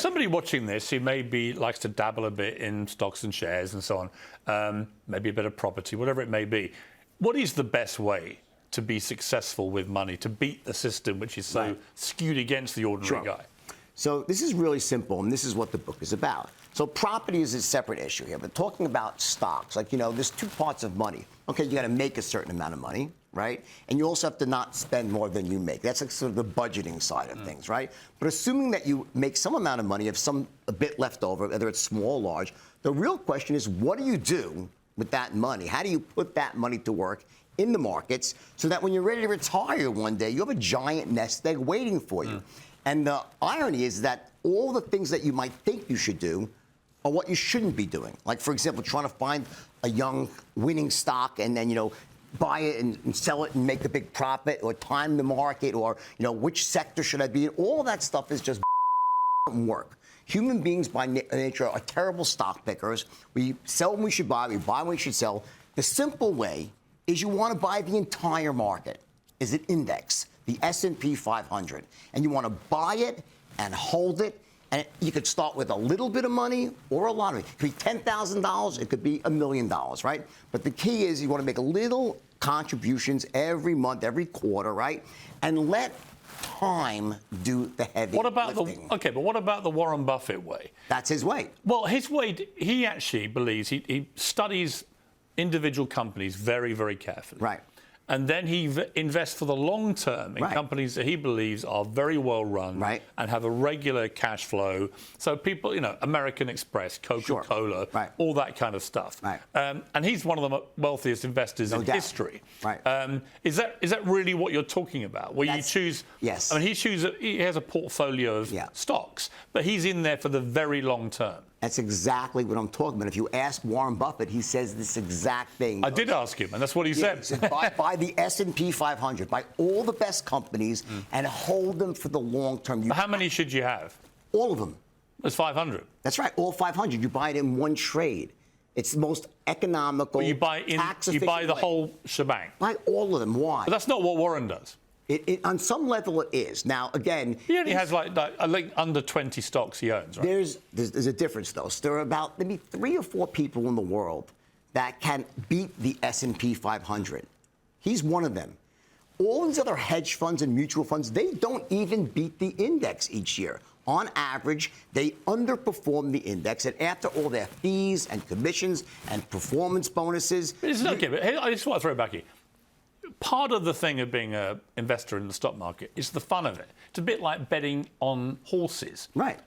somebody watching this who maybe likes to dabble a bit in stocks and shares and so on, maybe a bit of property, whatever it may be, what is the best way to be successful with money, to beat the system which is so skewed against the ordinary guy? So this is really simple, and this is what the book is about. So property is a separate issue here, but talking about stocks, like, there's two parts of money. Okay, you got to make a certain amount of money, right? And you also have to not spend more than you make. That's like sort of the budgeting side of things, right? But assuming that you make some amount of money, have a bit left over, whether it's small or large, the real question is, what do you do with that money? How do you put that money to work in the markets so that when you're ready to retire one day, you have a giant nest egg waiting for you? And the irony is that all the things that you might think you should do are what you shouldn't be doing. Like, for example, trying to find a young winning stock and then, buy it and sell it and make a big profit, or time the market, or, which sector should I be in? All that stuff is just work. Human beings by nature are terrible stock pickers. We sell when we should buy, we buy when we should sell. The simple way is you want to buy the entire market. Is it index? The S&P 500, and you want to buy it and hold it, and you could start with a little bit of money or a lot of it. It could be $10,000, it could be $1 million, right? But the key is you want to make little contributions every month, every quarter, right? And let time do the heavy lifting. But what about the Warren Buffett way? That's his way. Well, his way, he actually believes, he studies individual companies very, very carefully. Right. And then he invests for the long term in companies that he believes are very well run and have a regular cash flow. So people, American Express, Coca-Cola, all that kind of stuff. And he's one of the wealthiest investors in history. Is that really what you're talking about? Where you choose? Yes. I mean, he has a portfolio of stocks, but he's in there for the very long term. That's exactly what I'm talking about. If you ask Warren Buffett, he says this exact thing. I did ask him, and that's what he said. He said buy the S&P 500, buy all the best companies, and hold them for the long term. How many should you have? All of them. There's 500. That's right, all 500. You buy it in one trade. It's the most economical, tax-efficient way. The whole shebang. Buy all of them. Why? But that's not what Warren does. On some level, it is. Now, again, he only has like under 20 stocks he owns, right? There's a difference, though. So there are about maybe 3 or 4 people in the world that can beat the S&P 500. He's one of them. All these other hedge funds and mutual funds, they don't even beat the index each year. On average, they underperform the index, and after all their fees and commissions and performance bonuses... But I just want to throw it back here. Part of the thing of being an investor in the stock market is the fun of it. It's a bit like betting on horses. Right.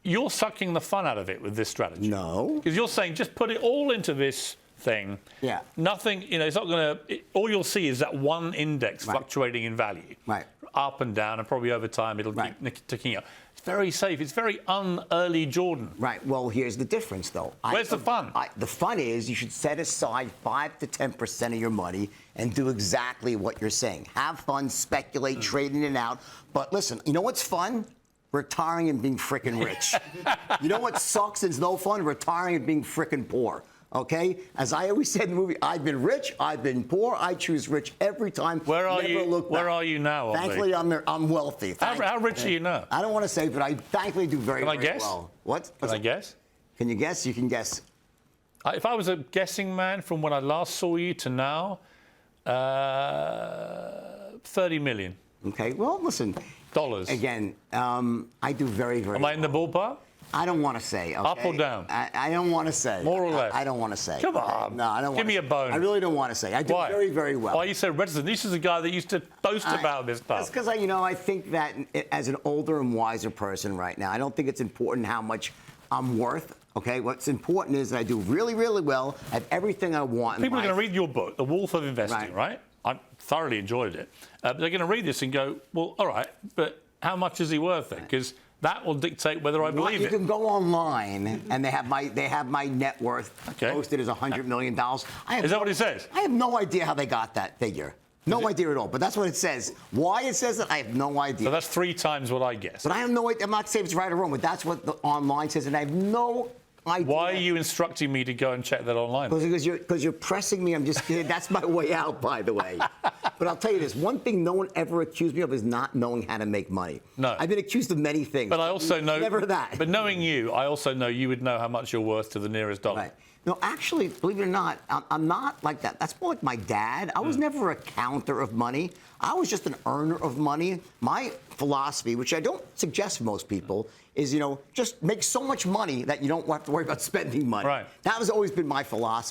You're sucking the fun out of it with this strategy. No. Because you're saying just put it all into this thing. Yeah. Nothing, it's not going to... All you'll see is that one index fluctuating in value. Up and down, and probably over time it'll keep ticking up. It's very safe. It's very un-early Jordan. Right. Well, here's the difference, though. Where's the fun? The fun is you should set aside 5 to 10% of your money and do exactly what you're saying. Have fun, speculate, trade in and out. But listen, you know what's fun? Retiring and being frickin' rich. You know what sucks and is no fun? Retiring and being frickin' poor. Okay? As I always said in the movie, I've been rich, I've been poor, I choose rich every time. Where are you now? Thankfully, I'm wealthy. How rich are you now? I don't want to say, but I thankfully do very, very guess? well. What? Can I guess? Can you guess? You can guess. If I was a guessing man from when I last saw you to now, 30 million. Okay, well, listen. Dollars. Again, I do very, very Am I in the ballpark? I don't want to say. Okay? Up or down? I don't want to say. More or less? I don't want to say. Come on. No, I don't want to. Give me a bone. I really don't want to say. I do very, very well. Why are you so reticent? This is a guy that used to boast about this stuff. That's because I think that as an older and wiser person right now, I don't think it's important how much I'm worth. Okay, what's important is that I do really, really well at everything I want. People are going to read your book, The Wolf of Investing, right? I thoroughly enjoyed it. But they're going to read this and go, well, all right, but how much is he worth then? Because that will dictate whether I believe it. You can go online and they have my net worth posted as $100 million. Is that what it says? I have no idea how they got that figure. No idea at all. But that's what it says. Why it says it, I have no idea. So that's 3 times what I guessed. But I have no idea. I'm not saying it's right or wrong, but that's what the online says, and I have no idea. Why are you instructing me to go and check that online? Because you're pressing me. I'm just kidding. That's my way out, by the way. But I'll tell you this: one thing no one ever accused me of is not knowing how to make money. No, I've been accused of many things. But I also know never that. But knowing you, I also know you would know how much you're worth to the nearest dollar. Right. No, actually, believe it or not, I'm not like that. That's more like my dad. I was never a counter of money. I was just an earner of money. My philosophy, which I don't suggest for most people, is, just make so much money that you don't have to worry about spending money. Right. That has always been my philosophy.